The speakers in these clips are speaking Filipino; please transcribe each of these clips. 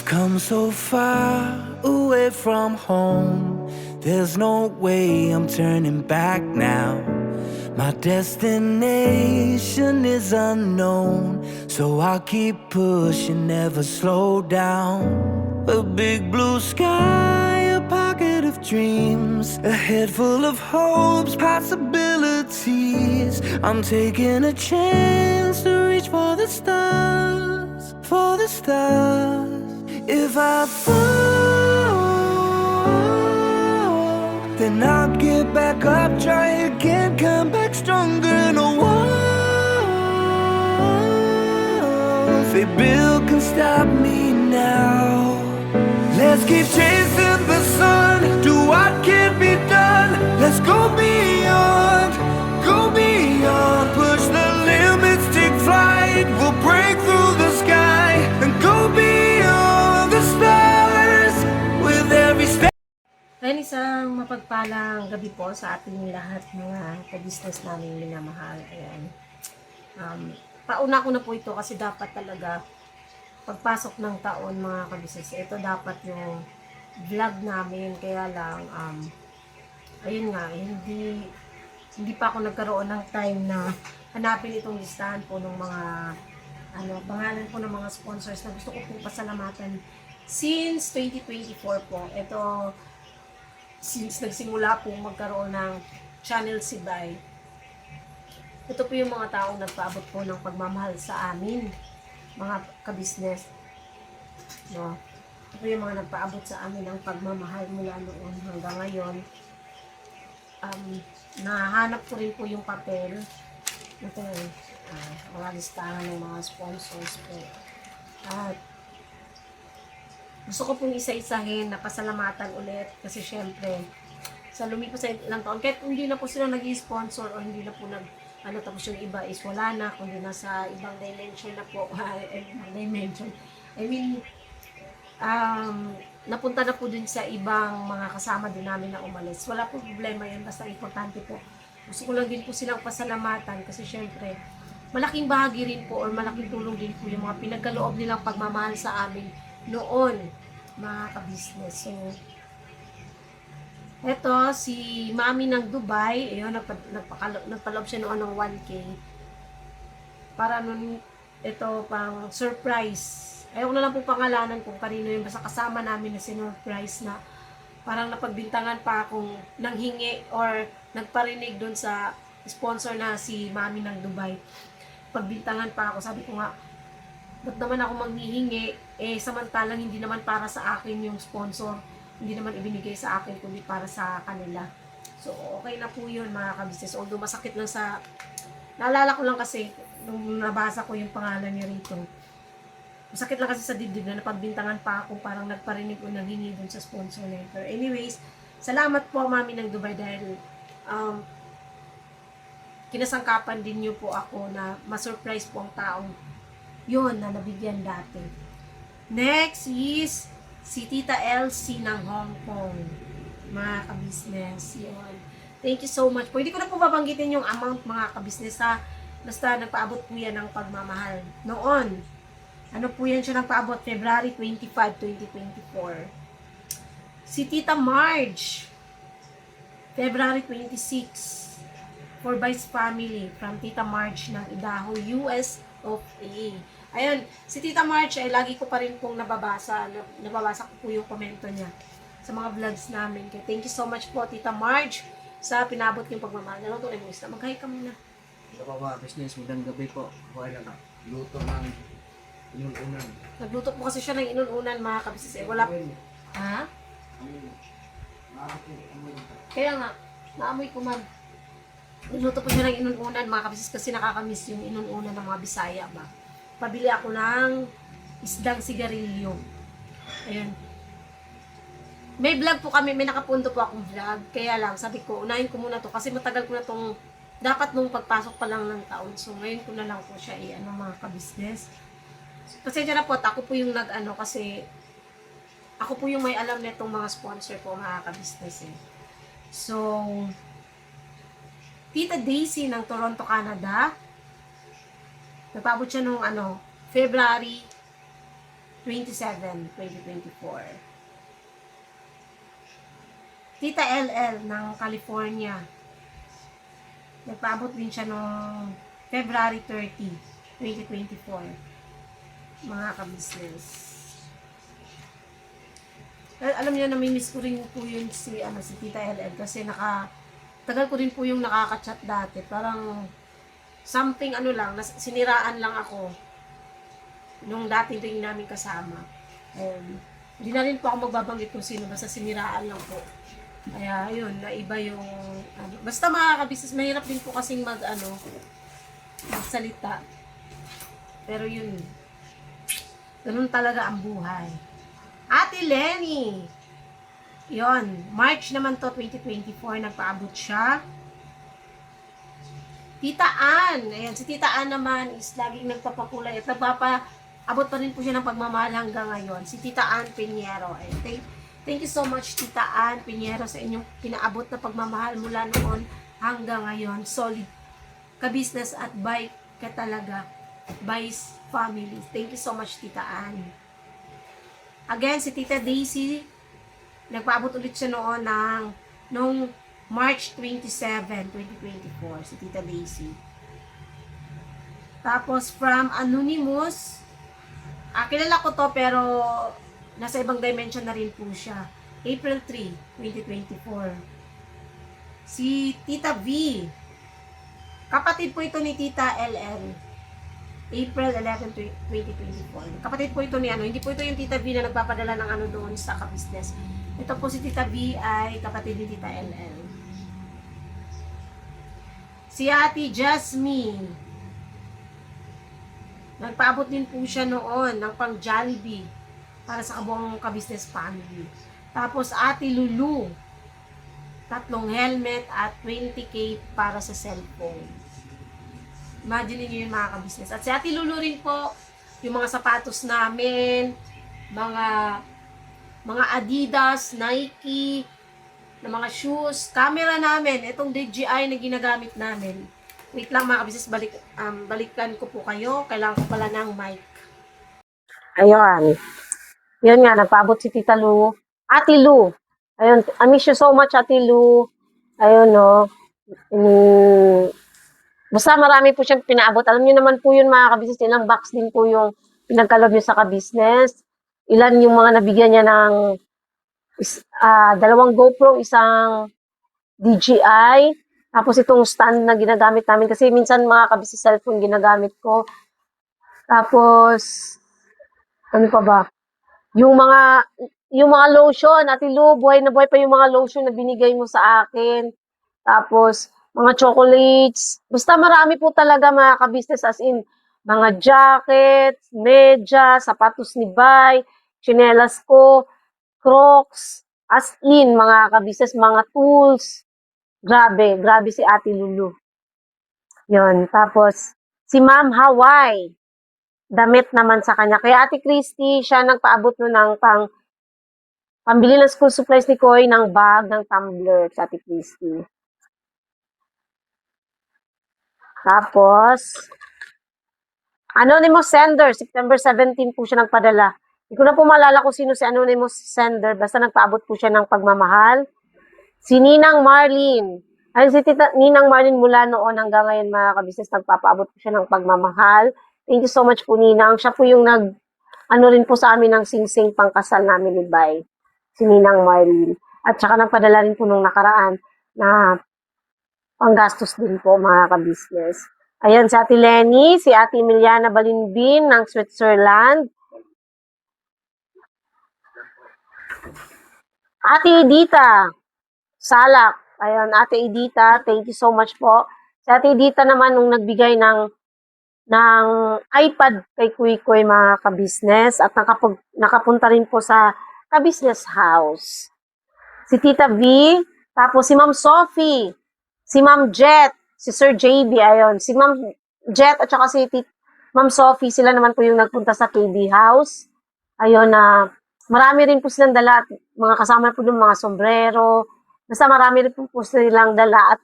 We've come so far away from home. There's no way I'm turning back now. My destination is unknown, so I'll keep pushing, never slow down. A big blue sky, a pocket of dreams, a head full of hopes, possibilities. I'm taking a chance to reach for the stars, for the stars. If I fall, then I'll get back up, try again, come back stronger. No walls they build can stop me now. Let's keep chasing the sun, do what can be done. Let's go beyond, push the limits, take flight. We'll break through the sky and go beyond the stars with every step. Ayan, isang mapagpalang gabi po sa ating lahat mga ka-business namin minamahal. Ayan. Pauna ko na po ito kasi dapat talaga pagpasok ng taon mga ka-business, ito dapat yung vlog namin. Kaya lang, ayun nga, hindi pa ako nagkaroon ng time na hanapin itong listahan po ng mga pangalan po ng mga sponsors na gusto ko po pasalamatan since 2024 po. Ito, since nagsimula po magkaroon ng channel si Bay, ito po yung mga taong nagpaabot po ng pagmamahal sa amin, mga ka-business. No? Ito po yung mga nagpaabot sa amin ng pagmamahal mula noon hanggang ngayon. Nahanap ko rin po yung papel. Ito yung mga listahan ng mga sponsors po. At gusto ko pong isa-isahin na pasalamatan ulit kasi syempre sa lumipas sa ilang taon, kahit hindi na po sila nag-sponsor o hindi na po tapos yung iba is wala na, kundi nasa ibang dimension na po. Dimension. I mean, napunta na po dun sa ibang mga kasama din namin na umalis. Wala po problema yun, basta importante po. Gusto ko lang din po silang pasalamatan kasi syempre, malaking bahagi rin po or malaking tulong din po yung mga pinagkaloob nilang pagmamahal sa amin noon, mga ka-business. So, eto, si Mami ng Dubai, ayun, nagpaloob siya noon ng 1K. Para nun, ito, pang surprise. Ayaw ko na lang po pangalanan kung kanino yun, basta kasama namin na sinurprise na parang napagbintangan pa akong nanghingi or nagparinig dun sa sponsor na si Mami ng Dubai. Pagbintangan pa ako, sabi ko nga, ba't naman ako manghihingi, samantalang hindi naman para sa akin yung sponsor, hindi naman ibinigay sa akin, kundi para sa kanila. So, okay na po yun mga ka-business. Although masakit lang naalala ko lang kasi, nung nabasa ko yung pangalan niya rito, masakit lang kasi sa dibdib na napagbintangan pa ako, parang nagparinig o nanghingi dun sa sponsor na ito. Anyways, salamat po Mami ng Dubai dahil kinasangkapan din niyo po ako na ma-surprise po ang taong yun na nabigyan dati. Next is si Tita Elsie ng Hong Kong, mga ka-business. Yun. Thank you so much po. Hindi ko na po babanggitin yung amount mga ka-business ha. Basta nagpaabot po yan ng pagmamahal. Noon, ano po yan siya nagpaabot? February 25, 2024. Si Tita Marge, February 26, for Vice Family from Tita Marge ng Idaho, US of A. Ayun, si Tita March ay lagi ko pa rin pong nababasa ko po yung komento niya sa mga vlogs namin. Kaya thank you so much po Tita March sa pinabot yung pagmamahal. Ano to, Emuista? Mag-hi ka muna. Ito pa ba, business, magandang gabi po. Okay lang, luto ng inununan. Nagluto po kasi siya ng inununan mga kabisnes. Wala po. Ha? Kaya nga, naamoy ko man. Nagluto po siya ng inununan mga kabisnes kasi nakakamiss yung inununan ng mga Bisaya ba. Pabili ako ng isdang sigarilyo. Ayun. May vlog po kami, may nakapunto po akong vlog. Kaya lang, sabi ko, unahin ko muna to kasi matagal ko na tong, dapat nung pagpasok pa lang ng taon. So, ngayon ko na lang po siya mga ka-business. Pasensya na po, ako po yung kasi ako po yung may alam nitong mga sponsor po, mga ka-business eh. So, Tita Daisy ng Toronto, Canada. Nagpaabot siya nung February 27, 2024. Tita LL ng California. Nagpaabot din siya noong February 30, 2024. Mga ka-business. Alam niyo, namimiss ko rin po yun si Tita LL kasi tagal ko rin po yung nakaka-chat dati. Parang something siniraan lang ako nung dati rin namin kasama. Hindi na rin po ako magbabanggit kung sino, basta siniraan lang po. Kaya yun, naiba yung basta mga ka-business, mahirap din po kasing magsalita. Pero yun, ganun talaga ang buhay. Ate Lenny, yon, March naman to, 2024, nagpaabot siya. Tita Ann, ayan, si Tita Ann naman is laging nagpapakulay at nagpapaabot pa rin po siya ng pagmamahal hanggang ngayon. Si Tita Ann Pinheiro, ayan, thank you so much Tita Ann Pinheiro sa inyong pinaabot na pagmamahal mula noon hanggang ngayon. Solid ka-business at by ka talaga, by family. Thank you so much Tita Ann. Again, si Tita Daisy, nagpaabot ulit siya nung March 27, 2024, si Tita Daisy. Tapos, from Anonymous, kilala ko to pero nasa ibang dimension na rin po siya. April 3, 2024. Si Tita V, kapatid po ito ni Tita LL. April 11, 2024. Kapatid po ito ni hindi po ito yung Tita V na nagpapadala ng doon sa ka-business. Ito po si Tita V ay kapatid ni Tita LL. Si Ate Jasmine, nagpaabot din po siya noon ng pang Jollibee para sa kabuang ka-business family. Tapos Ate Lulu, 3 helmet at 20K para sa cellphone. Imagine niyo yung mga ka-business. At si Ate Lulu rin po, yung mga sapatos namin, mga Adidas, Nike, na mga shoes, camera namin, itong DJI na ginagamit namin. Wait lang mga ka-business, balikan ko po kayo. Kailangan ko pala ng mic. Ayun. Yun nga, nagpaabot si Tita Lu. Ate Lu. Ayun, I miss you so much, Ate Lu. Ayun, no. Basta marami po siyang pinaabot. Alam niyo naman po yun mga ka-business, ilang box din po yung pinagkalob niyo sa ka-business. Ilan yung mga nabigyan niya ng 2 GoPro, isang DJI, tapos itong stand na ginagamit namin kasi minsan mga ka-business cellphone ginagamit ko. Tapos, ano pa ba? Yung mga lotion, Ate Lu, buhay na buhay pa yung mga lotion na binigay mo sa akin. Tapos, mga chocolates. Basta marami po talaga mga ka-business as in, mga jackets, medyas, sapatos ni Bay, tsinelas ko, Crocs, as in, mga ka-business, mga tools. Grabe si Ate Lulu. Yun, tapos, si Ma'am Hawaii, damit naman sa kanya. Kaya Ate Christy, siya nagpaabot ng pambili ng school supplies ni Koy, ng bag, ng tumbler sa Ate Christy. Tapos, Anonymous Sender, September 17 po siya nagpadala. Hindi ko na po maalala kung sino si Anonymous Sender, basta nagpaabot po siya ng pagmamahal. Si Ninang Marlene. Ayun si Ninang Marlene mula noon hanggang ngayon mga ka-business, nagpapaabot po siya ng pagmamahal. Thank you so much po Ninang. Siya po yung rin po sa amin ng sing-sing pangkasal namin ni Bay. Si Ninang Marlene. At saka nagpadala rin po nung nakaraan na panggastos din po mga ka-business. Ayan si Ate Lenny, si Ate Emiliana Balinbin ng Switzerland. Ate Edita Salak. Ayan, Ate Edita, thank you so much po. Si Ate Edita naman nung nagbigay ng iPad kay Kuy mga ka-business at nakapunta rin po sa ka-business house. Si Tita V, tapos si Ma'am Sophie, si Ma'am Jet, si Sir JB, ayun. Si Ma'am Jet at saka si Ma'am Sophie, sila naman po yung nagpunta sa KB house. Ayun na, marami rin po silang dala at mga kasama po yung mga sombrero. Basta marami rin po silang dala at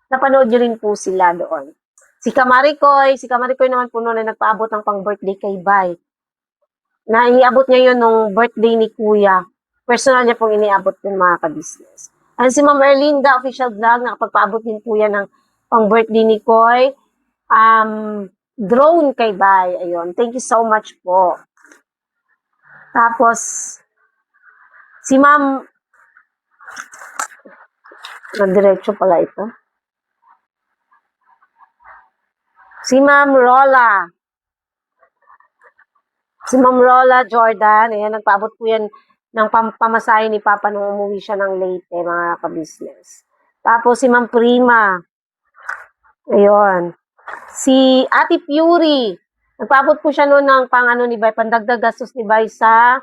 napanood nyo rin po sila doon. Si Kamarikoy naman po noon ay nagpaabot ng pang-birthday kay Bay. na iniabot niya yun nung birthday ni Kuya. Personal niya pong iniabot yung mga ka-business. And si Ma'am Erlinda, official vlog, nakapagpaabot din po yan ng pang-birthday ni Koy. Drone kay Bay. Ayun. Thank you so much po. Tapos, si Ma'am, diretso pala ito. Si Ma'am Rola. Si Ma'am Rola Jordan, ayan, nagpaabot po yan ng pamasahe ni Papa nung umuwi siya ng Leyte, mga ka-business. Tapos si Ma'am Prima, ayun. Si Ate Fury, nagpaabot po siya noon ng ni Bay, pandagdag gastos ni Bay sa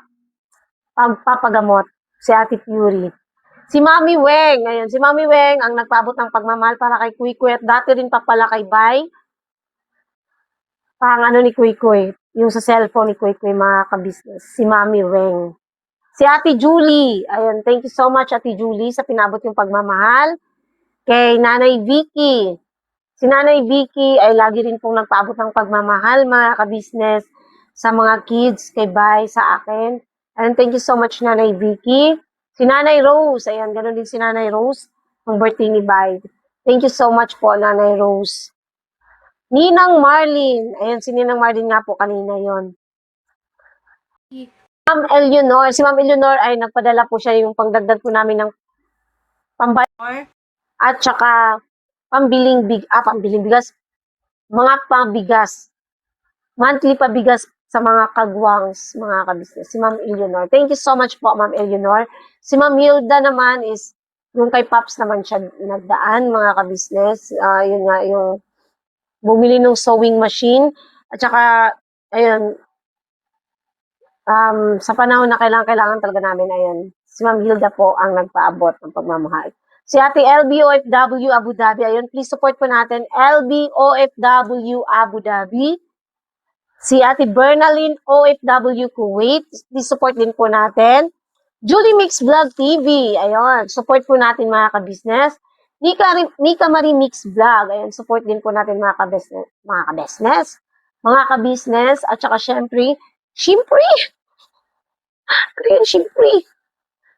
pagpapagamot, si Ate Fury. Si Mami Weng, ayun, si Mami Weng ang nagpaabot ng pagmamahal para kay Kuy Kuy at dati rin pa pala kay Bay, ni Kuy Kuy, yung sa cellphone ni Kuy Kuy, mga ka-business, si Mami Weng. Si Ate Julie, ayun, thank you so much Ate Julie sa pinabot yung pagmamahal. Kay Nanay Vicky, si Nanay Vicky ay lagi rin pong nagpaabot ng pagmamahal, mga ka-business, sa mga kids, kay Bay, sa akin. And thank you so much Nanay Vicky. Si Nanay Rose, ayan, ganoon din si Nanay Rose, ang birthday ni Bay. Thank you so much po Nanay Rose. Ninang Marlene, ayan, si Ninang Marlene nga po kanina yon. Ma'am Eleanor, si Ma'am Eleanor ay nagpadala po siya yung pangdagdag po namin ng pambayar at saka pambiling bigas, mga pabigas, monthly pabigas sa mga kagwangs, mga ka-business. Si Ma'am Eleanor. Thank you so much po, Ma'am Eleanor. Si Ma'am Hilda naman is, yung kay Pops naman siya nagdaan, mga ka-business. Yun nga, yung bumili ng sewing machine. At saka, ayun, sa panahon na kailangan talaga namin, ayun, si Ma'am Hilda po ang nagpaabot ng pagmamahal. Si Ate LB OFW Abu Dhabi, ayun, please support po natin, LB OFW Abu Dhabi. Si Ate Bernaline OFW Kuwait, please support din po natin. Julie Mix Vlog TV, ayun, support po natin mga ka-business. Nika Marie Mix Vlog, ayun, support din po natin mga ka-business, at saka syempre,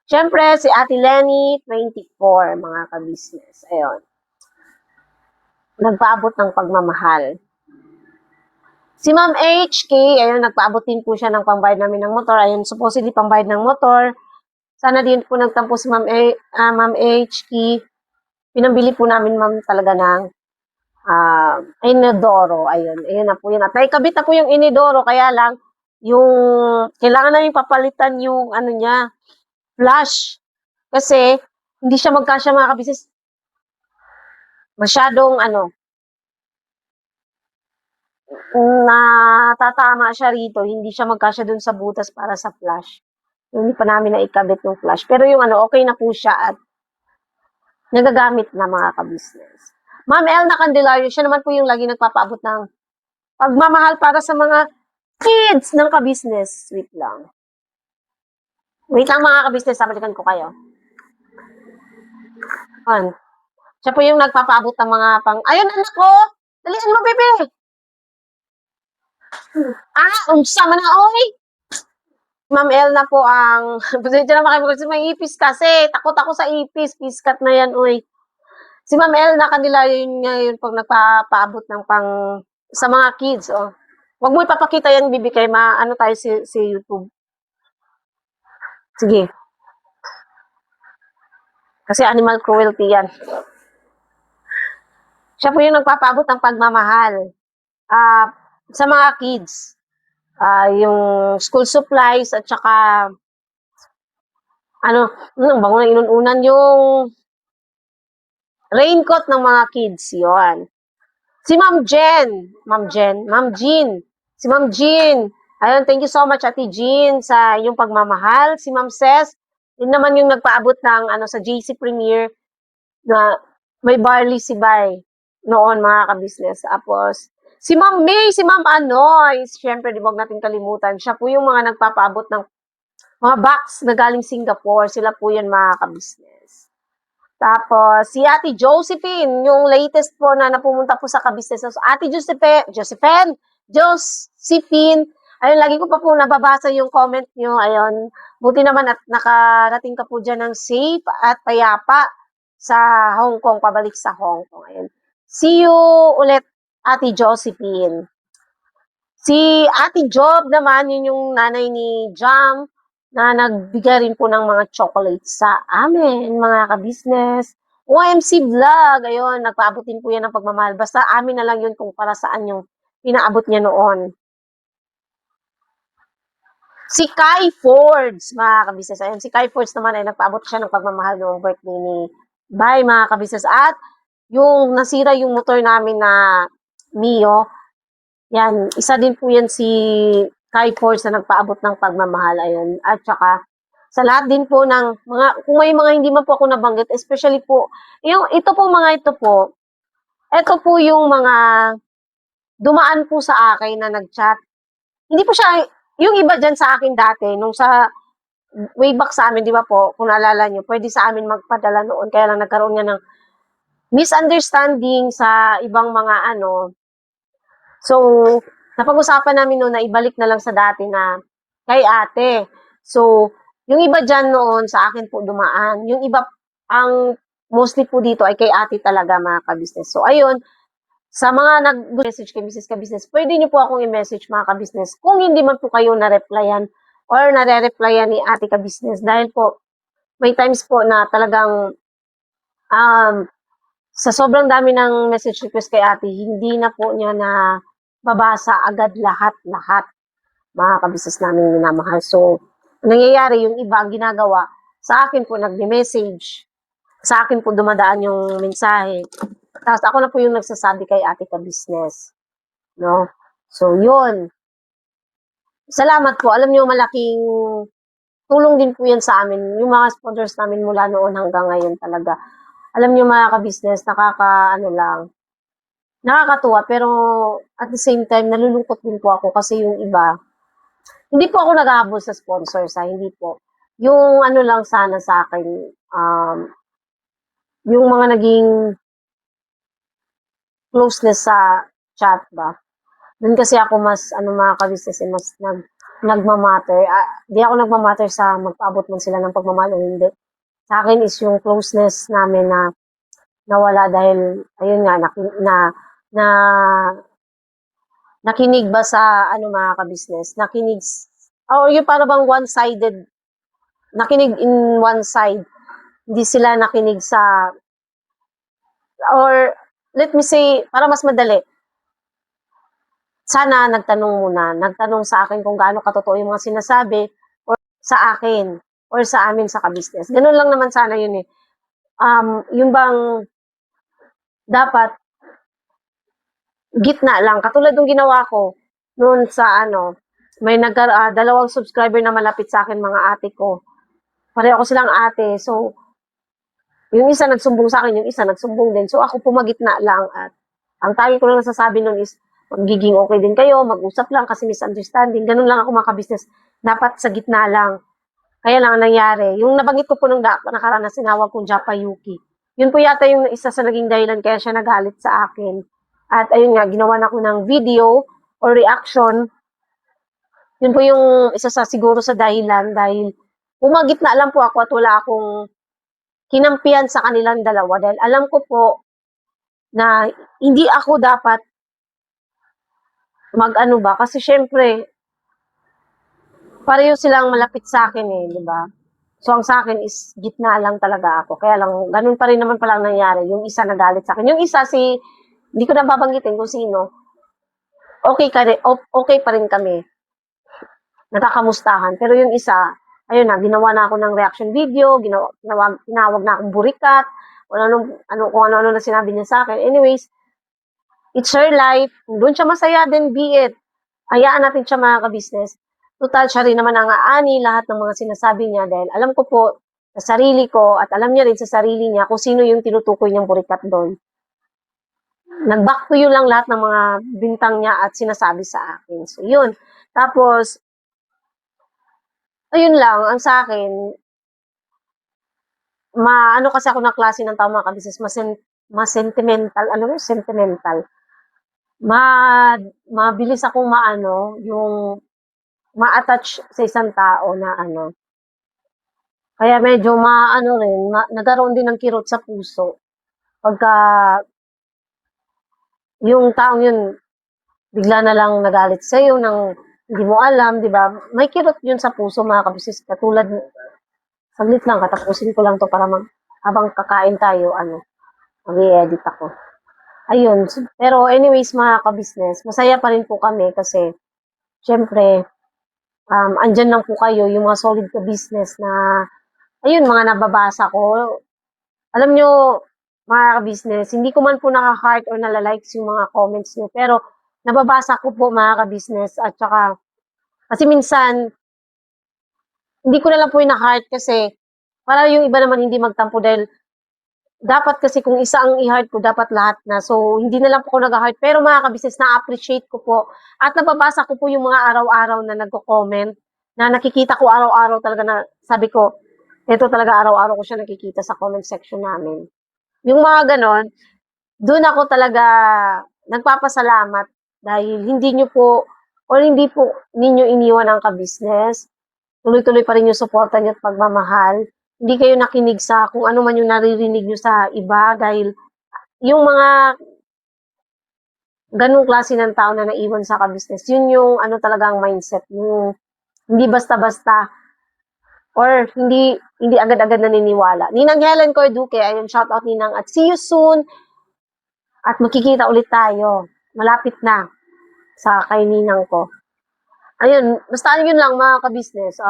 Siyempre, si Ate Lenny, 24, mga ka-business. Ayun. Nagpaabot ng pagmamahal. Si Ma'am HK, ayun, nagpaabot din po siya ng pambayad namin ng motor. Ayun, supposedly pambayad ng motor. Sana din po nagtampo si Ma'am HK. Pinambili po namin, ma'am, talaga ng inodoro. Ayun na po yun. At naikabit na po yung inodoro, kaya lang, yung kailangan namin papalitan yung flash. Kasi hindi siya magkasya, mga ka-business. Masyadong natatama siya rito. Hindi siya magkasya dun sa butas para sa flash. Hindi pa namin naikabit yung flash. Pero yung okay na po siya at nagagamit na, mga ka-business. Ma'am Elna Candelario, siya naman po yung lagi nagpapaabot ng pagmamahal para sa mga kids ng ka-business. Wait lang, mga ka-business, sabalikan ko kayo. Siya po yung nagpapaabot ng mga ayun, anak ko! Dalian mo, bebe! Sama na, oy! Ma'am Elna po ang, pasensya na makipag kasi may ipis kasi. Takot ako sa ipis. Piskat na yan, oy. Si Ma'am Elna kanila yun pag nagpapaabot ng sa mga kids, oh. Huwag mo ipapakita yan, bibi, kay tayo si YouTube. Sige. Kasi animal cruelty yan. Siya po yung nagpapaabot ng pagmamahal sa mga kids. Yung school supplies at saka bango na inununan yung raincoat ng mga kids, yon. Si Ma'am Jean. Si Ma'am Jean. Ayun, thank you so much, Ate Jean, sa yung pagmamahal. Si Ma'am Ces, yun naman yung nagpaabot ng sa JC Premier na may barley si Bay noon, mga ka-business. Tapos, si Ma'am May, si Ma'am Anoy, syempre, di wag natin kalimutan. Siya po yung mga nagpapaabot ng mga box na galing Singapore. Sila po yan, mga ka-business. Tapos, si Ate Josephine, yung latest po na napumunta po sa ka-business. Ate Josephine, Ayun, lagi ko pa po nababasa yung comment nyo. Ayun, buti naman at nakarating ka po dyan ng safe at payapa sa Hong Kong, pabalik sa Hong Kong. Ayun. See you ulit, Ate Josephine. Si Ate Job naman, yun yung nanay ni Jam, na nagbigay rin po ng mga chocolates sa amin, mga ka-business. OMC Vlog, ayun, nagpaabot din po yan ng pagmamahal. Basta amin na lang yun kung para saan yung pinaabot niya noon. Si Kai Fords, mga kabisnes. Ayun, si Kai Fords naman ay nagpaabot siya ng pagmamahal noong birthday ni Bye, mga kabisnes. At yung nasira yung motor namin na Mio, yan, isa din po yan si Kai Fords na nagpaabot ng pagmamahal. Ayun. At saka, sa lahat din po ng mga, kung may mga hindi man po ako nabanggit, especially po, yung, ito po yung mga dumaan po sa akin na nag-chat. Hindi po siya, yung iba dyan sa akin dati, nung sa way back sa amin, di ba po, kung naalala nyo, pwede sa amin magpadala noon, kaya lang nagkaroon nga ng misunderstanding sa ibang mga ano. So, napag-usapan namin noon na ibalik na lang sa dati na kay ate. So, yung iba dyan noon, sa akin po dumaan. Yung iba, ang mostly po dito ay kay ate talaga, mga ka-business. So, ayun, sa mga nag-message kay Mrs. Ka-business, pwede niyo po akong i-message, mga ka-business, kung hindi man po kayo na-replyan or nare-replyan ni ate ka-business. Dahil po, may times po na talagang sa sobrang dami ng message request kay ate, hindi na po niya na babasa agad lahat-lahat, mga ka-business namin minamahal. So, nangyayari yung iba ang ginagawa, sa akin po nagme-message, sa akin po dumadaan yung mensahe. Tapos ako na po yung nagsasabi kay ate ka-business. No? So, yun. Salamat po. Alam niyo, malaking tulong din po yan sa amin. Yung mga sponsors namin mula noon hanggang ngayon talaga. Alam niyo, mga ka-business, nakakatuwa. Pero at the same time, nalulungkot din po ako kasi yung iba, hindi po ako naghahabol sa sponsors, hindi po. Yung ano lang sana sa akin, yung mga naging closeness sa chat ba. Doon kasi ako mas, mga ka-business, mas nagmamatter. Di ako nagmamatter sa magpaabot man sila ng pagmamahal o hindi. Sa akin is yung closeness namin na nawala dahil, ayun nga, na nakinig ba sa, mga ka-business, nakinig, or yung para bang one-sided, nakinig in one side, hindi sila nakinig sa, or let me say, para mas madali, sana nagtanong sa akin kung gaano katotoo yung mga sinasabi or sa akin or sa amin sa ka-business. Ganun lang naman sana yun eh. Yung bang dapat gitna lang. Katulad ng ginawa ko noon sa may dalawang subscriber na malapit sa akin, mga ate ko. Pareho ko silang ate. So, yung isa nagsumbong sa akin, yung isa nagsumbong din. So, ako pumagitna lang at ang tagi ko lang nasasabi nun is magiging okay din kayo, mag-usap lang kasi misunderstanding. Ganun lang ako, mga ka-business. Dapat sa gitna lang. Kaya lang ang nangyari. Yung nabanggit ko po nung nakaraan na sinawag kong Japa Yuki. Yun po yata yung isa sa naging dahilan kaya siya nagalit sa akin. At ayun nga, ginawa na ko ng video or reaction. Yun po yung isa sa siguro sa dahilan dahil pumagitna lang po ako at wala akong kinampihan sa kanilang dalawa. Dahil alam ko po na hindi ako dapat mag-ano ba. Kasi syempre, pareho silang malapit sa akin eh, di ba? So, ang sa akin is gitna lang talaga ako. Kaya lang, ganun pa rin naman pala nangyari. Yung isa nagalit sa akin. Yung isa hindi ko na babanggitin kung sino. Okay pa rin kami. Nakakamustahan. Pero yung isa, ayun na, ginawa na ako ng reaction video, tinawag na akong burikat, kung ano na sinabi niya sa akin. Anyways, it's her life. Kung doon siya masaya, then be it. Hayaan natin siya, mga ka-business. Total, siya rin naman ang aani lahat ng mga sinasabi niya dahil alam ko po sa sarili ko at alam niya rin sa sarili niya kung sino yung tinutukoy niyang burikat doon. Nag-back to you lang lahat ng mga bintang niya at sinasabi sa akin. So, yun. Tapos, ayun lang, ang sa akin, kasi ako ng klase ng tao, mga ka-business, mas sentimental, sentimental. Mabilis akong yung ma-attach sa isang tao na ano. Kaya medyo maano rin, nagkaroon din ng kirot sa puso. Pagka yung taong yun, bigla na lang nagalit sa'yo nang hindi mo alam, di ba? May kirot yun sa puso, mga kabisnes. Katulad, saglit lang, katapusin ko lang to para habang kakain tayo, mag-i-edit ako. Ayun. Pero anyways, mga kabisnes, masaya pa rin po kami kasi, syempre, andyan lang po kayo, yung mga solid ka business na, ayun, mga nababasa ko. Alam nyo, mga ka-business, hindi ko man po naka-heart or nalalikes yung mga comments nyo, pero nababasa ko po, mga ka-business, at saka, kasi minsan, hindi ko na lang po yung na-heart kasi, para yung iba naman hindi magtampo dahil, dapat kasi kung isa ang i-heart ko, dapat lahat na. So, hindi na lang po ako nag-heart. Pero mga ka-business, na-appreciate ko po. At nababasa ko po yung mga araw-araw na nagko-comment, na nakikita ko araw-araw talaga na, sabi ko, ito talaga araw-araw ko siya nakikita sa comment section namin. Yung mga ganon, doon ako talaga nagpapasalamat dahil hindi nyo po, o hindi po ninyo iniwan ang ka-business. Tuloy-tuloy pa rin yung suporta nyo at pagmamahal. Hindi kayo nakinig sa kung ano man yung naririnig nyo sa iba dahil yung mga ganung klase ng tao na naiwan sa ka-business, yun yung ano talagang mindset, yung hindi basta-basta or hindi agad-agad naniniwala. Ninang Helen Corduque, ayun, shout out Ninang at see you soon at magkikita ulit tayo. Malapit na sa kay Ninang ko. Ayun, basta yun lang mga ka-business.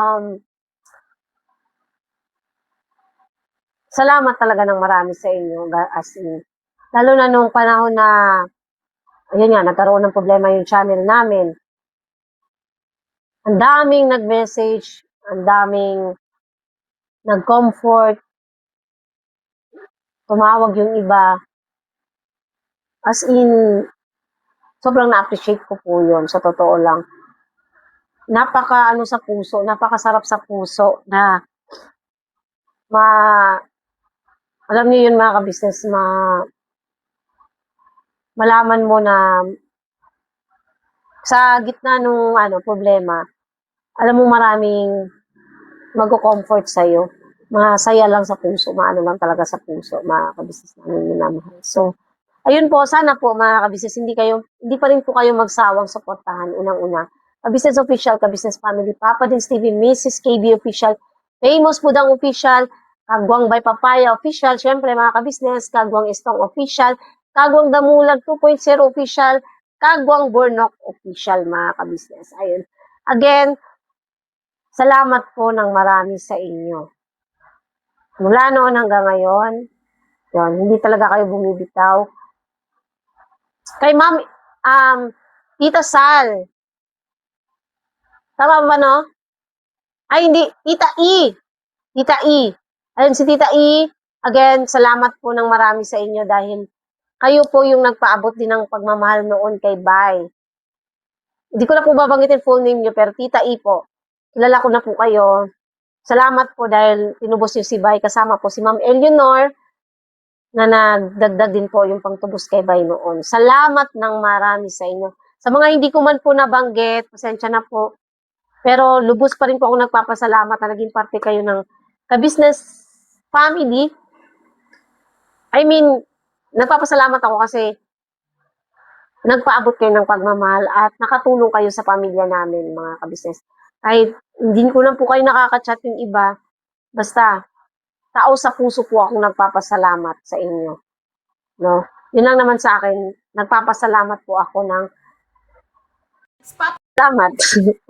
Salamat talaga ng marami sa inyo. As in, lalo na nung panahon na, ayun nga, nagkaroon ng problema yung channel namin. Ang daming nag-message, ang daming nag-comfort, tumawag yung iba. As in, sobrang na-appreciate ko po yun, sa totoo lang. Sa puso, napakasarap sa puso na alam niyo yun mga ka-business, malaman mo na sa gitna nung problema, alam mo maraming mag-comfort sa'yo. Masaya lang sa puso, maano lang talaga sa puso, mga ka-business namin minamahal. So, ayun po, sana po mga ka-business, hindi pa rin po kayo magsawang suportahan, unang-una. Ka-business official, ka-business family, Papa Din Steven, Mrs. KB official, Famous Budang official, Kagwang by Papaya official, syempre mga ka-business, Kagwang Estong official, Kagwang Damulag 2.0 official, Kagwang Bornok official, mga ka-business. Ayun. Again, salamat po ng marami sa inyo. Mula noon hanggang ngayon, yun, hindi talaga kayo bumibitaw. Kay Ma'am, Tita Sal, tama ba no? Ay, hindi, Tita E. Tita E. Ayun, si Tita E, again, salamat po ng marami sa inyo dahil kayo po yung nagpaabot din ng pagmamahal noon kay Bay. Hindi ko na po babanggitin full name nyo, pero Tita E po, kilala ko na po kayo. Salamat po dahil tinubos nyo si Bay, kasama po si Ma'am Eleanor, na nagdagdag din po yung pangtubos kay Bay noon. Salamat ng marami sa inyo. Sa mga hindi ko man po nabanggit, pasensya na po, pero lubos pa rin po ako nagpapasalamat na naging parte kayo ng ka-business family. I mean, nagpapasalamat ako kasi nagpaabot kayo ng pagmamahal at nakatulong kayo sa pamilya namin, mga ka-business. Kahit hindi ko na po kayo nakaka-chat yung iba, basta tao sa puso po akong nagpapasalamat sa inyo. No? Yun lang naman sa akin, nagpapasalamat po ako ng salamat.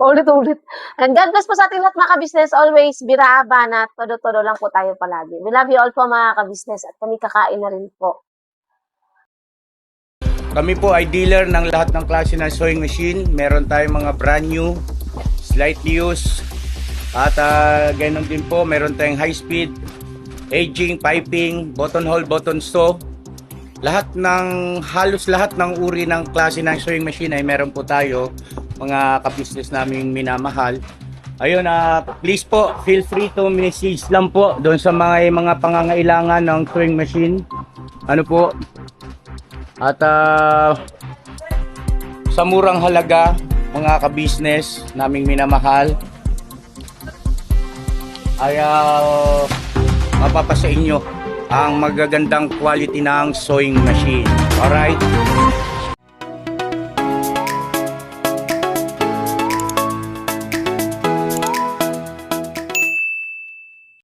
Ulit-ulit. And God bless po sa ating lahat mga ka-business. Always, biraban at todo-todo lang po tayo palagi. We love you all po mga ka-business at kami kakain na rin po. Kami po ay dealer ng lahat ng klase ng sewing machine. Meron tayong mga brand new, slightly used, at ganoon din po, meron tayong high speed, aging, piping, button hole, button sew. Halos lahat ng uri ng klase ng sewing machine ay meron po tayo, mga ka-business naming minamahal. Ayun, please po, feel free to message lang po doon sa mga pangangailangan ng sewing machine. Ano po? At sa murang halaga, mga ka-business naming minamahal ay mapapasa inyo ang magagandang quality ng sewing machine. Alright?